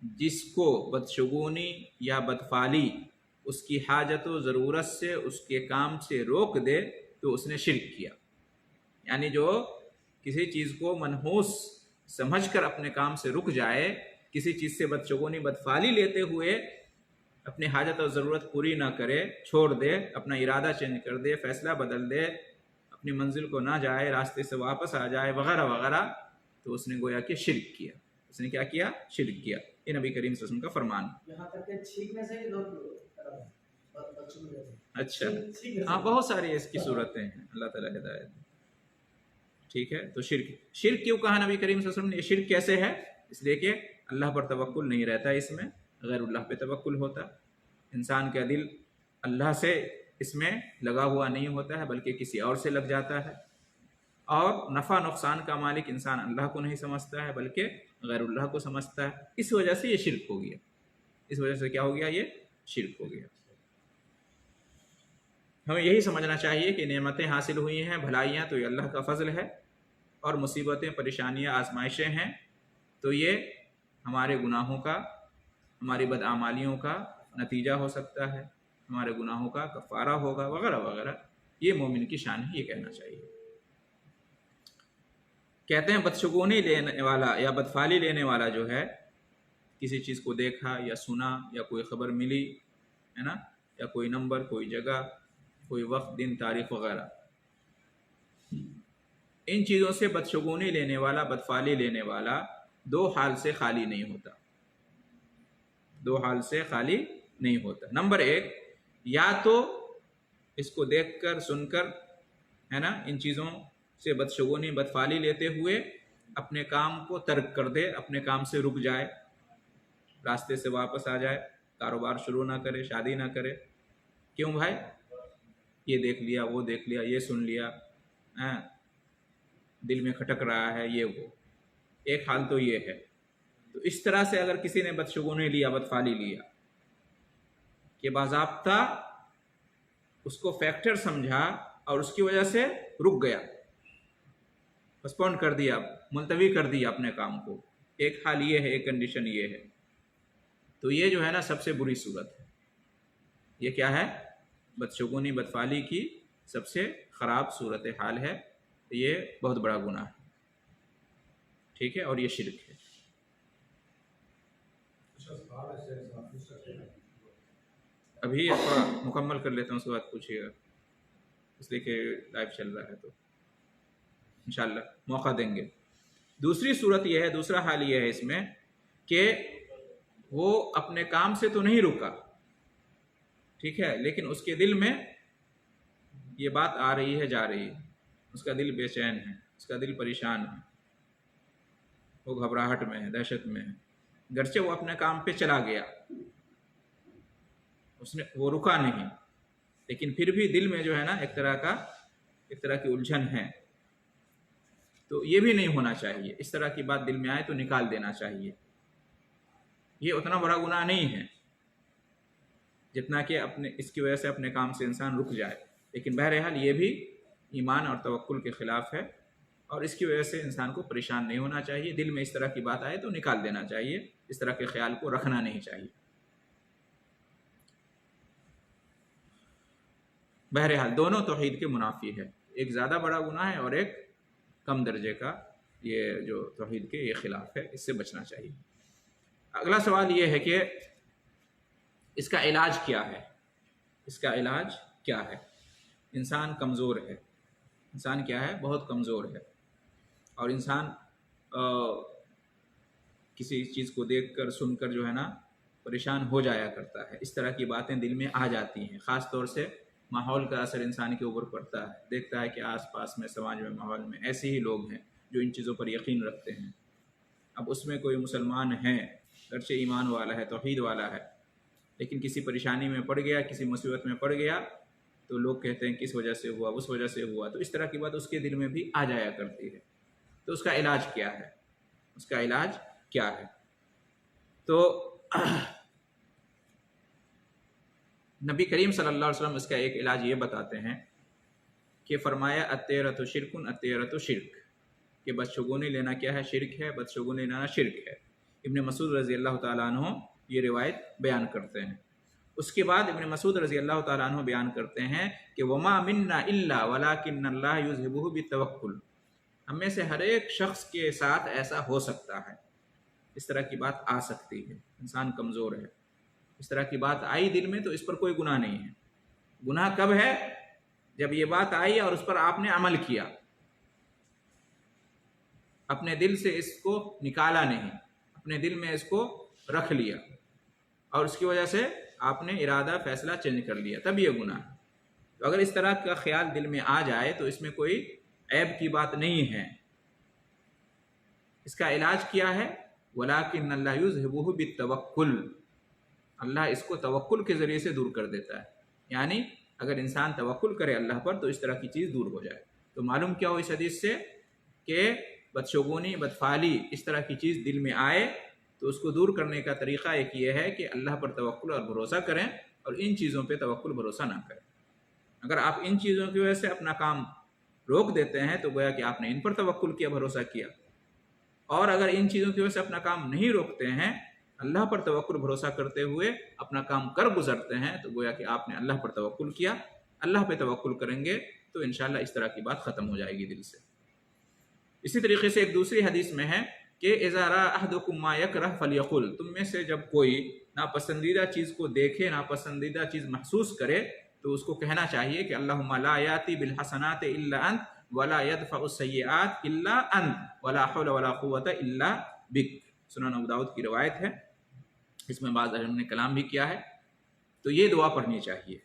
جس کو بدشگونی یا بدفالی اس کی حاجت و ضرورت سے، اس کے کام سے روک دے تو اس نے شرک کیا۔ یعنی جو کسی چیز کو منحوس سمجھ کر اپنے کام سے رک جائے، کسی چیز سے بدشگونی بدفالی لیتے ہوئے اپنی حاجت اور ضرورت پوری نہ کرے، چھوڑ دے، اپنا ارادہ چینج کر دے، فیصلہ بدل دے، اپنی منزل کو نہ جائے، راستے سے واپس آ جائے وغیرہ وغیرہ، تو اس نے گویا کہ شرک کیا. اس نے کیا کیا؟ شرک کیا. یہ نبی کریم صلی اللہ علیہ وسلم کا فرمان. یہاں تک کہ چھینکنے سے اچھا ہاں، بہت ساری اس کی صورتیں ہیں. اللہ تعالیٰ ہدایت. ٹھیک ہے، تو شرک کیوں کہا نبی کریم صلی اللہ علیہ وسلم نے؟ یہ شرک کیسے ہے؟ اس لیے کہ اللہ پر توکل نہیں رہتا اس میں، غیر اللہ پہ توکل ہوتا. انسان کا دل اللہ سے اس میں لگا ہوا نہیں ہوتا ہے، بلکہ کسی اور سے لگ جاتا ہے. اور نفع نقصان کا مالک انسان اللہ کو نہیں سمجھتا ہے، بلکہ غیر اللہ کو سمجھتا ہے. اس وجہ سے یہ شرک ہو گیا. اس وجہ سے کیا ہو گیا؟ یہ شرک ہو گیا. ہمیں یہی سمجھنا چاہیے کہ نعمتیں حاصل ہوئی ہیں، بھلائیاں، تو یہ اللہ کا فضل ہے، اور مصیبتیں، پریشانیاں، آزمائشیں ہیں تو یہ ہمارے گناہوں کا، ہماری بدعمالیوں کا نتیجہ ہو سکتا ہے، ہمارے گناہوں کا کفارہ ہوگا وغیرہ وغیرہ. یہ مومن کی شان ہے، یہ کہنا چاہیے. کہتے ہیں بدشگونی لینے والا یا بدفعلی لینے والا جو ہے، کسی چیز کو دیکھا یا سنا یا کوئی خبر ملی ہے نا، یا کوئی نمبر، کوئی جگہ، کوئی وقت، دن، تاریخ وغیرہ، ان چیزوں سے بدشگونی لینے والا، بدفعلی لینے والا دو حال سے خالی نہیں ہوتا. دو حال سے خالی نہیں ہوتا. نمبر ایک، یا تو اس کو دیکھ کر، سن کر ہے نا، ان چیزوں سے بدشگونی، بدفعلی لیتے ہوئے اپنے کام کو ترک کر دے، اپنے کام سے رک جائے، راستے سے واپس آ جائے، کاروبار شروع نہ کرے، شادی نہ کرے. کیوں بھائی؟ یہ دیکھ لیا، وہ دیکھ لیا، یہ سن لیا، دل میں کھٹک رہا ہے، یہ وہ. ایک حال تو یہ ہے. تو اس طرح سے اگر کسی نے بدشگونی لیا، بدفعلی لیا، کہ باضابطہ اس کو فیکٹر سمجھا اور اس کی وجہ سے رک گیا، پسپونڈ کر دیا، ملتوی کر دیا اپنے کام کو، ایک حال یہ ہے، ایک کنڈیشن یہ ہے. تو یہ جو ہے نا سب سے بری صورت ہے. یہ کیا ہے؟ بدشگونی، بدفعلی کی سب سے خراب صورت حال ہے. یہ بہت بڑا گناہ ہے. ٹھیک ہے، اور یہ شرک ہے. ابھی تھوڑا مکمل کر لیتا ہوں، اس کے بعد پوچھیے گا، اس لیے کہ لائیو چل رہا ہے تو انشاءاللہ موقع دیں گے. دوسری صورت یہ ہے، دوسرا حال یہ ہے اس میں کہ وہ اپنے کام سے تو نہیں رکا، ٹھیک ہے، لیکن اس کے دل میں یہ بات آ رہی ہے، جا رہی ہے، اس کا دل بے چین ہے، اس کا دل پریشان ہے، وہ گھبراہٹ میں ہے، دہشت میں ہے. گرچہ وہ اپنے کام پہ چلا گیا، وہ رکا نہیں، لیکن پھر بھی دل میں جو ہے نا ایک طرح کی الجھن ہے. تو یہ بھی نہیں ہونا چاہیے. اس طرح کی بات دل میں آئے تو نکال دینا چاہیے. یہ اتنا بڑا گناہ نہیں ہے جتنا کہ اس کی وجہ سے اپنے کام سے انسان رک جائے، لیکن بہرحال یہ بھی ایمان اور توکل کے خلاف ہے، اور اس کی وجہ سے انسان کو پریشان نہیں ہونا چاہیے. دل میں اس طرح کی بات آئے تو نکال دینا چاہیے، اس طرح کے خیال کو رکھنا نہیں چاہیے. بہرحال دونوں توحید کے منافی ہے. ایک زیادہ بڑا گناہ ہے اور ایک کم درجے کا، یہ جو توحید کے یہ خلاف ہے، اس سے بچنا چاہیے. اگلا سوال یہ ہے کہ اس کا علاج کیا ہے؟ اس کا علاج کیا ہے؟ انسان کمزور ہے. انسان کیا ہے؟ بہت کمزور ہے. اور انسان کسی چیز کو دیکھ کر، سن کر جو ہے نا پریشان ہو جایا کرتا ہے. اس طرح کی باتیں دل میں آ جاتی ہیں. خاص طور سے ماحول کا اثر انسان کے اوپر پڑتا ہے. دیکھتا ہے کہ آس پاس میں، سماج میں، ماحول میں ایسے ہی لوگ ہیں جو ان چیزوں پر یقین رکھتے ہیں. اب اس میں کوئی مسلمان ہے، گرچہ ایمان والا ہے، توحید والا ہے، لیکن کسی پریشانی میں پڑ گیا، کسی مصیبت میں پڑ گیا، تو لوگ کہتے ہیں کس وجہ سے ہوا، اس وجہ سے ہوا. تو اس طرح کی بات اس کے دل میں بھی آ جایا کرتی ہے. تو اس کا علاج کیا ہے؟ اس کا علاج کیا ہے؟ تو نبی کریم صلی اللہ علیہ وسلم اس کا ایک علاج یہ بتاتے ہیں کہ فرمایا الطیرۃ شرک، الطیرۃ شرک، کہ بدشگونی لینا کیا ہے؟ شرک ہے. بدشگونی لینا شرک ہے. ابن مسعود رضی اللہ تعالیٰ عنہ یہ روایت بیان کرتے ہیں. اس کے بعد ابن مسعود رضی اللہ تعالیٰ عنہ بیان کرتے ہیں کہ وما منا الا ولکن اللہ یذہبہ بالتوکل، ہم میں سے ہر ایک شخص کے ساتھ ایسا ہو سکتا ہے، اس طرح کی بات آ سکتی ہے. انسان کمزور ہے، اس طرح کی بات آئی دل میں تو اس پر کوئی گناہ نہیں ہے. گناہ کب ہے؟ جب یہ بات آئی اور اس پر آپ نے عمل کیا، اپنے دل سے اس کو نکالا نہیں، اپنے دل میں اس کو رکھ لیا اور اس کی وجہ سے آپ نے ارادہ فیصلہ چینج کر لیا، تب یہ گناہ ہے. تو اگر اس طرح کا خیال دل میں آ جائے تو اس میں کوئی عیب کی بات نہیں ہے. اس کا علاج کیا ہے؟ وَلَٰكِنَّ اللَّهَ يُذْهِبُهُ بِالتَّوَكُّلِ، اللہ اس کو توکل کے ذریعے سے دور کر دیتا ہے. یعنی اگر انسان توکل کرے اللہ پر تو اس طرح کی چیز دور ہو جائے. تو معلوم کیا ہو اس حدیث سے کہ بدشگونی، بدفعلی، اس طرح کی چیز دل میں آئے تو اس کو دور کرنے کا طریقہ ایک یہ ہے کہ اللہ پر توکل اور بھروسہ کریں اور ان چیزوں پہ توکل بھروسہ نہ کریں. اگر آپ ان چیزوں کی وجہ سے اپنا کام روک دیتے ہیں تو گویا کہ آپ نے ان پر توکل کیا، بھروسہ کیا. اور اگر ان چیزوں کی وجہ سے اپنا کام نہیں روکتے ہیں، اللہ پر توکل بھروسہ کرتے ہوئے اپنا کام کر گزرتے ہیں، تو گویا کہ آپ نے اللہ پر توکل کیا. اللہ پہ توکل کریں گے تو انشاءاللہ اس طرح کی بات ختم ہو جائے گی دل سے. اسی طریقے سے ایک دوسری حدیث میں ہے کہ اذا رأى احدكم ما يكره فليقل، تم میں سے جب کوئی ناپسندیدہ چیز کو دیکھے، ناپسندیدہ چیز محسوس کرے تو اس کو کہنا چاہیے کہ اللہم لا یاتی بالحسنات الا انت ولا يدفع السیئات الا انت ولا حول ولا قوة الا بک. سنن ابو داؤد کی روایت ہے، اس میں بعض علماء نے کلام بھی کیا ہے. تو یہ دعا پڑھنی چاہیے.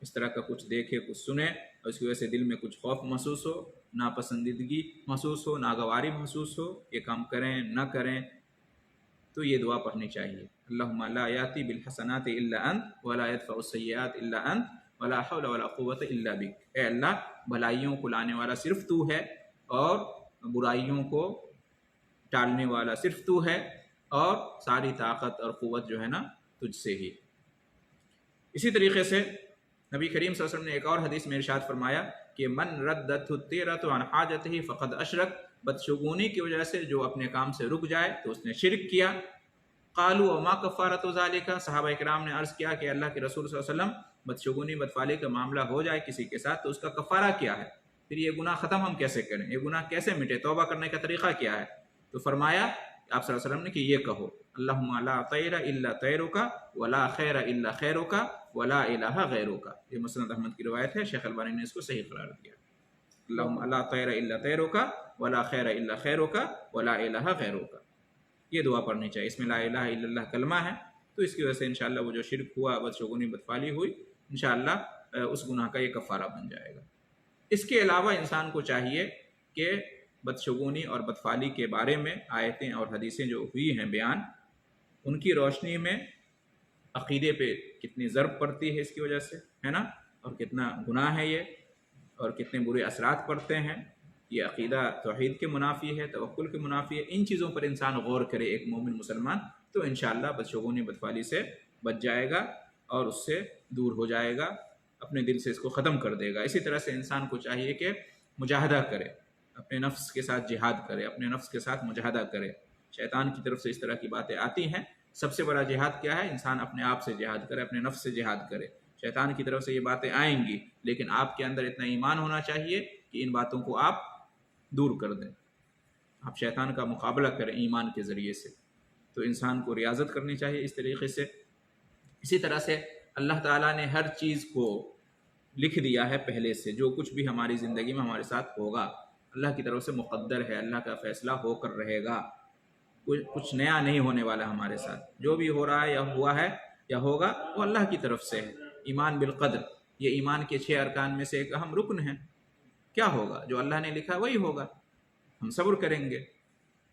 اس طرح کا کچھ دیکھے، کچھ سنے اور اس کی وجہ سے دل میں کچھ خوف محسوس ہو، ناپسندیدگی محسوس ہو، ناگواری محسوس ہو، یہ کام کریں نہ کریں، تو یہ دعا پڑھنی چاہیے. اللہم لا یاتی بالحسنات الا انت ولا يدفع السیئات الا انت ولا حول ولا قوة الا بک. اے اللہ، بھلائیوں کو لانے والا صرف تو ہے اور برائیوں کو ٹالنے والا صرف تو ہے، اور ساری طاقت اور قوت جو ہے نا تجھ سے ہی. اسی طریقے سے نبی کریم صلی اللہ علیہ وسلم نے ایک اور حدیث میں ارشاد فرمایا کہ من ردت الطیرۃ عن حاجتہ فقد اشرک، بدشگونی کی وجہ سے جو اپنے کام سے رک جائے تو اس نے شرک کیا. قالوا وما کفارۃ ذالک، صحابہ کرام نے عرض کیا کہ اللہ کے رسول صلی اللہ علیہ وسلم، بدشگونی بدفعلی کا معاملہ ہو جائے کسی کے ساتھ تو اس کا کفارہ کیا ہے؟ پھر یہ گناہ ختم ہم کیسے کریں؟ یہ گناہ کیسے مٹے؟ توبہ کرنے کا طریقہ کیا ہے؟ تو فرمایا آپ صلی اللہ علیہ وسلم نے کہ یہ کہو اللہم لا طیر الا طیرک ولا خیر الا خیرک ولا الہ غیرک. یہ مسند احمد کی روایت ہے، شیخ البانی نے اس کو صحیح قرار دیا. اللہم لا طیر الا طیرک ولا خیر الا خیرک ولا الہ غیرک. یہ دعا پڑھنی چاہیے. اس میں لا الہ الا اللہ کلمہ ہے، تو اس کی وجہ سے انشاءاللہ وہ جو شرک ہوا، بدشگونی بدفعلی ہوئی، انشاءاللہ اس گناہ کا یہ کفارہ بن جائے گا. اس کے علاوہ انسان کو چاہیے کہ بدشگونی اور بدفعلی کے بارے میں آیتیں اور حدیثیں جو ہوئی ہیں بیان، ان کی روشنی میں عقیدے پہ کتنی ضرب پڑتی ہے اس کی وجہ سے، ہے نا، اور کتنا گناہ ہے یہ، اور کتنے برے اثرات پڑتے ہیں. یہ عقیدہ توحید کے منافی ہے، توکل کے منافی ہے. ان چیزوں پر انسان غور کرے ایک مومن مسلمان، تو انشاءاللہ بدشگونی بدفعلی سے بچ جائے گا اور اس سے دور ہو جائے گا، اپنے دل سے اس کو ختم کر دے گا. اسی طرح سے انسان کو چاہیے کہ مجاہدہ کرے، اپنے نفس کے ساتھ جہاد کرے، اپنے نفس کے ساتھ مجاہدہ کرے. شیطان کی طرف سے اس طرح کی باتیں آتی ہیں. سب سے بڑا جہاد کیا ہے؟ انسان اپنے آپ سے جہاد کرے، اپنے نفس سے جہاد کرے. شیطان کی طرف سے یہ باتیں آئیں گی، لیکن آپ کے اندر اتنا ایمان ہونا چاہیے کہ ان باتوں کو آپ دور کر دیں. آپ شیطان کا مقابلہ کریں ایمان کے ذریعے سے. تو انسان کو ریاضت کرنی چاہیے اس طریقے سے. اسی طرح سے اللہ تعالیٰ نے ہر چیز کو لکھ دیا ہے پہلے سے، جو کچھ بھی ہماری زندگی میں ہمارے ساتھ ہوگا اللہ کی طرف سے مقدر ہے، اللہ کا فیصلہ ہو کر رہے گا. کچھ نیا نہیں ہونے والا ہمارے ساتھ. جو بھی ہو رہا ہے یا ہوا ہے یا ہوگا وہ اللہ کی طرف سے ہے. ایمان بالقدر، یہ ایمان کے 6 ارکان میں سے ایک اہم رکن ہے. کیا ہوگا؟ جو اللہ نے لکھا وہی ہوگا، ہم صبر کریں گے.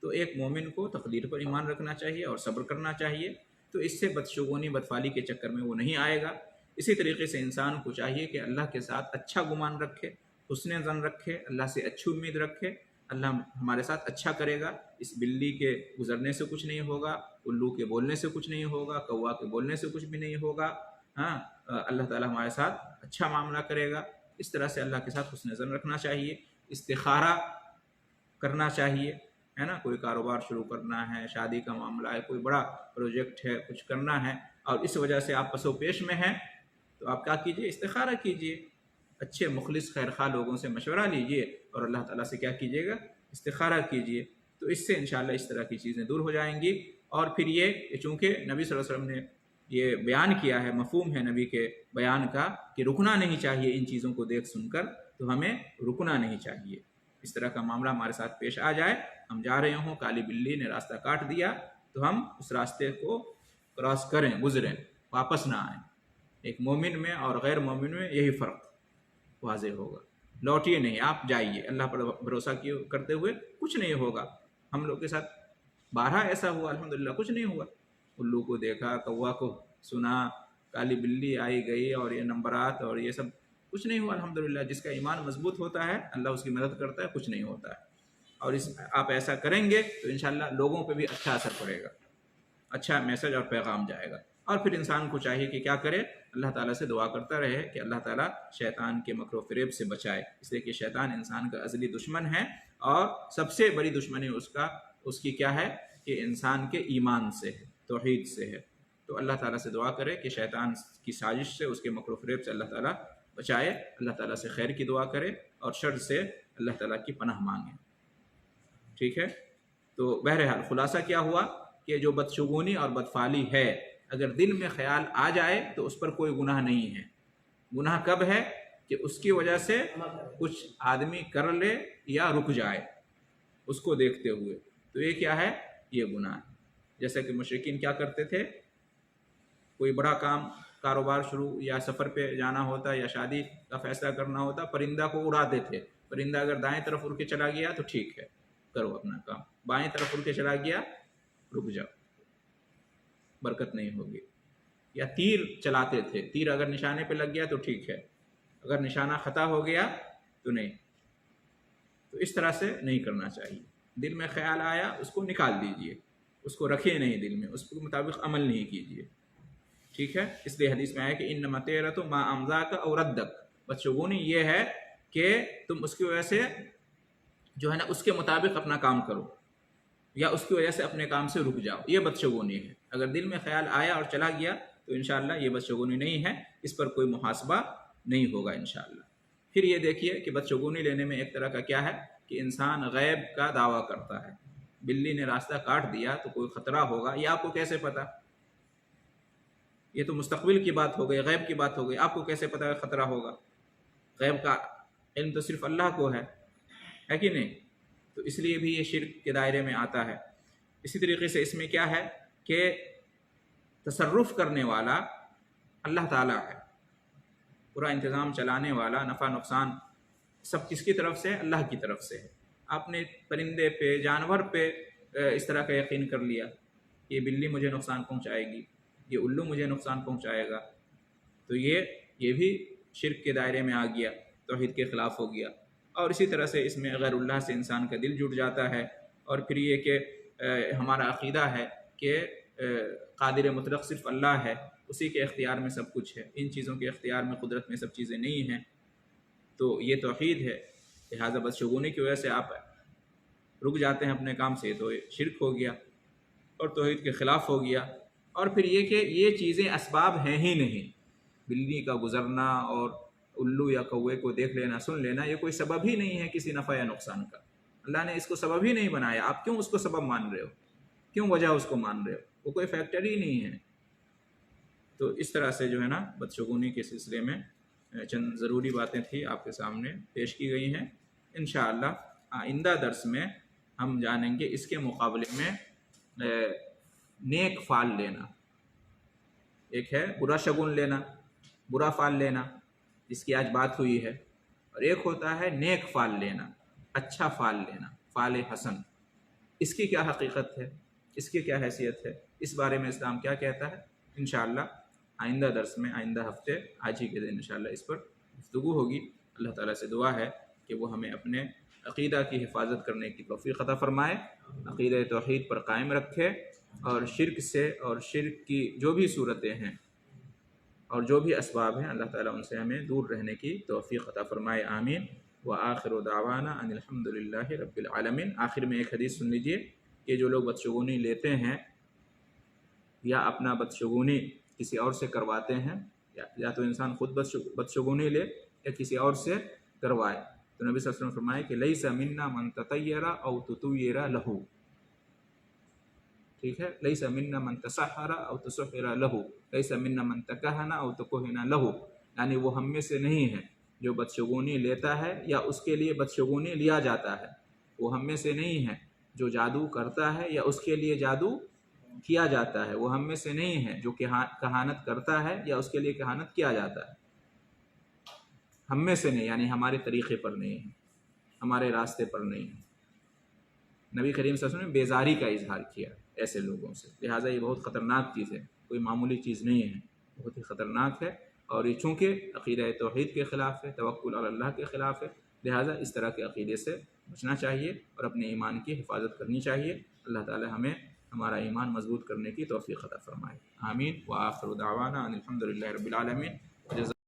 تو ایک مومن کو تقدیر پر ایمان رکھنا چاہیے اور صبر کرنا چاہیے، تو اس سے بدشگونی بدفعلی کے چکر میں وہ نہیں آئے گا. اسی طریقے سے انسان کو چاہیے کہ اللہ کے ساتھ اچھا گمان رکھے، حسن ظن رکھے، اللہ سے اچھی امید رکھے. اللہ ہمارے ساتھ اچھا کرے گا. اس بلی کے گزرنے سے کچھ نہیں ہوگا، الو کے بولنے سے کچھ نہیں ہوگا، کوا کے بولنے سے کچھ بھی نہیں ہوگا. ہاں، اللہ تعالیٰ ہمارے ساتھ اچھا معاملہ کرے گا. اس طرح سے اللہ کے ساتھ حسن ظن رکھنا چاہیے. استخارہ کرنا چاہیے، ہے نا. کوئی کاروبار شروع کرنا ہے، شادی کا معاملہ ہے، کوئی بڑا پروجیکٹ ہے، کچھ کرنا ہے، اور اس وجہ سے آپ پس و پیش میں ہیں، تو آپ کیا کیجئے؟ استخارہ کیجئے. اچھے مخلص خیرخواہ لوگوں سے مشورہ لیجئے اور اللہ تعالیٰ سے کیا کیجئے گا؟ استخارہ کیجئے. تو اس سے انشاءاللہ اس طرح کی چیزیں دور ہو جائیں گی. اور پھر یہ چونکہ نبی صلی اللہ علیہ وسلم نے یہ بیان کیا ہے، مفہوم ہے نبی کے بیان کا کہ رکنا نہیں چاہیے ان چیزوں کو دیکھ سن کر، تو ہمیں رکنا نہیں چاہیے۔ اس طرح کا معاملہ ہمارے ساتھ پیش آ جائے، ہم جا رہے ہوں، کالی بلی نے راستہ کاٹ دیا، تو ہم اس راستے کو کراس کریں، گزریں، واپس نہ آئیں۔ ایک مومن میں اور غیر مومن میں یہی فرق واضح ہوگا۔ لوٹیے نہیں، آپ جائیے اللہ پر بھروسہ کرتے ہوئے، کچھ نہیں ہوگا۔ ہم لوگ کے ساتھ بارہا ایسا ہوا، الحمدللہ کچھ نہیں ہوا۔ الو کو دیکھا، کوا کو سنا، کالی بلی آئی گئی، اور یہ نمبرات اور یہ سب کچھ نہیں ہوا الحمدللہ۔ جس کا ایمان مضبوط ہوتا ہے اللہ اس کی مدد کرتا ہے، کچھ نہیں ہوتا ہے۔ اور آپ ایسا کریں گے تو انشاءاللہ لوگوں پہ بھی اچھا اثر پڑے گا، اچھا میسج اور پیغام جائے گا۔ اور پھر انسان کو چاہیے کہ کیا کرے، اللہ تعالیٰ سے دعا کرتا رہے کہ اللہ تعالیٰ شیطان کے مکر و فریب سے بچائے، اس لیے کہ شیطان انسان کا ازلی دشمن ہے، اور سب سے بڑی دشمنی اس کی کیا ہے کہ انسان کے ایمان سے ہے، توحید سے ہے۔ تو اللہ تعالیٰ سے دعا کرے کہ شیطان کی سازش سے، اس کے مکر و فریب سے اللہ تعالیٰ بچائے، اللہ تعالیٰ سے خیر کی دعا کرے، اور شر سے اللہ تعالیٰ کی پناہ مانگے۔ ٹھیک ہے، تو بہرحال خلاصہ کیا ہوا کہ جو بدشگونی اور بدفعلی ہے، اگر دل میں خیال آ جائے تو اس پر کوئی گناہ نہیں ہے۔ گناہ کب ہے کہ اس کی وجہ سے کچھ آدمی کر لے یا رک جائے اس کو دیکھتے ہوئے، تو یہ کیا ہے، یہ گناہ ہے۔ جیسا کہ مشرکین کیا کرتے تھے، کوئی بڑا کام، کاروبار شروع یا سفر پہ جانا ہوتا یا شادی کا فیصلہ کرنا ہوتا، پرندہ کو اڑاتے تھے۔ پرندہ اگر دائیں طرف اڑ کے چلا گیا تو ٹھیک ہے، کرو اپنا کام، بائیں طرف اڑ کے چلا گیا رک جاؤ، برکت نہیں ہوگی۔ یا تیر چلاتے تھے، تیر اگر نشانے پہ لگ گیا تو ٹھیک ہے، اگر نشانہ خطا ہو گیا تو نہیں۔ تو اس طرح سے نہیں کرنا چاہیے۔ دل میں خیال آیا اس کو نکال دیجئے، اس کو رکھیے نہیں دل میں، اس کے مطابق عمل نہیں کیجئے۔ ٹھیک ہے، اس لیے حدیث میں آیا کہ انما تیرۃ ما امزاک او ردک، بدشگونی یہ ہے کہ تم اس کی وجہ سے جو ہے نا اس کے مطابق اپنا کام کرو، یا اس کی وجہ سے اپنے کام سے رک جاؤ، یہ بدشگونی ہے۔ اگر دل میں خیال آیا اور چلا گیا تو انشاءاللہ یہ بدشگونی نہیں ہے، اس پر کوئی محاسبہ نہیں ہوگا انشاءاللہ۔ پھر یہ دیکھیے کہ بدشگونی لینے میں ایک طرح کا کیا ہے کہ انسان غیب کا دعویٰ کرتا ہے۔ بلی نے راستہ کاٹ دیا تو کوئی خطرہ ہوگا، یہ آپ کو کیسے پتا؟ یہ تو مستقبل کی بات ہو گئی، غیب کی بات ہو گئی، آپ کو کیسے پتا کہ خطرہ ہوگا؟ غیب کا علم تو صرف اللہ کو ہے کہ نہیں؟ تو اس لیے بھی یہ شرک کے دائرے میں آتا ہے۔ اسی طریقے سے اس میں کیا ہے کہ تصرف کرنے والا اللہ تعالیٰ ہے، پورا انتظام چلانے والا، نفع نقصان سب کس کی طرف سے؟ اللہ کی طرف سے ہے۔ آپ نے پرندے پہ، جانور پہ اس طرح کا یقین کر لیا، یہ بلی مجھے نقصان پہنچائے گی، یہ الو مجھے نقصان پہنچائے گا، تو یہ بھی شرک کے دائرے میں آ گیا، توحید کے خلاف ہو گیا۔ اور اسی طرح سے اس میں غیر اللہ سے انسان کا دل جڑ جاتا ہے، اور پھر یہ کہ ہمارا عقیدہ ہے کہ قادر مطلق صرف اللہ ہے، اسی کے اختیار میں سب کچھ ہے، ان چیزوں کے اختیار میں، قدرت میں سب چیزیں نہیں ہیں، تو یہ توحید ہے۔ لہٰذا بدشگونی کی وجہ سے آپ رک جاتے ہیں اپنے کام سے، تو شرک ہو گیا اور توحید کے خلاف ہو گیا۔ اور پھر یہ کہ یہ چیزیں اسباب ہیں ہی نہیں، بلی کا گزرنا اور الو یا کوے کو دیکھ لینا، سن لینا، یہ کوئی سبب ہی نہیں ہے کسی نفع یا نقصان کا۔ اللہ نے اس کو سبب ہی نہیں بنایا، آپ کیوں اس کو سبب مان رہے ہو؟ کیوں وجہ اس کو مان رہے ہو؟ وہ کوئی فیکٹر ہی نہیں ہے۔ تو اس طرح سے جو ہے نا بدشگونی کے سلسلے میں چند ضروری باتیں تھیں آپ کے سامنے پیش کی گئی ہیں۔ انشاءاللہ آئندہ درس میں ہم جانیں گے اس کے مقابلے میں نیک فعل لینا۔ ایک ہے برا شگون لینا، برا فعل لینا، جس کی آج بات ہوئی ہے، اور ایک ہوتا ہے نیک فعل لینا، اچھا فعل لینا، فعل حسن۔ اس کی کیا حقیقت ہے، اس کی کیا حیثیت ہے، اس بارے میں اسلام کیا کہتا ہے، انشاءاللہ آئندہ درس میں، آئندہ ہفتے، آج ہی کے دن انشاءاللہ اس پر گفتگو ہوگی۔ اللہ تعالیٰ سے دعا ہے کہ وہ ہمیں اپنے عقیدہ کی حفاظت کرنے کی توفیق عطا فرمائے، عقیدہ توحید پر قائم رکھے، اور شرک سے اور شرک کی جو بھی صورتیں ہیں اور جو بھی اسباب ہیں، اللہ تعالیٰ ان سے ہمیں دور رہنے کی توفیق عطا فرمائے، آمین۔ وآخر دعوانا ان الحمد للہ رب العالمین۔ آخر میں ایک حدیث سن لیجئے کہ جو لوگ بدشگونی لیتے ہیں یا اپنا بدشگونی کسی اور سے کرواتے ہیں، یا تو انسان خود بدشگونی لے یا کسی اور سے کروائے، تو نبی صلی اللہ علیہ وسلم نے فرمایا کہ لیس منا من تطیر او تطیر لہو، ٹھیک ہے، لیس منا من تسحر او تسحر لہو، لیس منا من تکہن او تکہن لہو، یعنی وہ ہم میں سے نہیں ہے جو بدشگونی لیتا ہے یا اس کے لیے بدشگونی لیا جاتا ہے، وہ ہم میں سے نہیں ہے جو جادو کرتا ہے یا اس کے لیے جادو کیا جاتا ہے، وہ ہم میں سے نہیں ہے جو کہانت کرتا ہے یا اس کے لیے کہانت کیا جاتا ہے، ہم میں سے نہیں، یعنی ہمارے طریقے پر نہیں ہے، ہمارے راستے پر نہیں ہے۔ نبی کریم صلی اللہ علیہ وسلم نے بیزاری کا اظہار کیا ایسے لوگوں سے، لہٰذا یہ بہت خطرناک چیز ہے، کوئی معمولی چیز نہیں ہے، بہت ہی خطرناک ہے، اور یہ چونکہ عقیدہ توحید کے خلاف ہے، توکل علی اللہ کے خلاف ہے، لہٰذا اس طرح کے عقیدے سے بچنا چاہیے اور اپنے ایمان کی حفاظت کرنی چاہیے۔ اللہ تعالی ہمیں ہمارا ایمان مضبوط کرنے کی توفیق عطا فرمائے، آمین۔ وآخر دعوانا ان الحمد للہ رب العالمین۔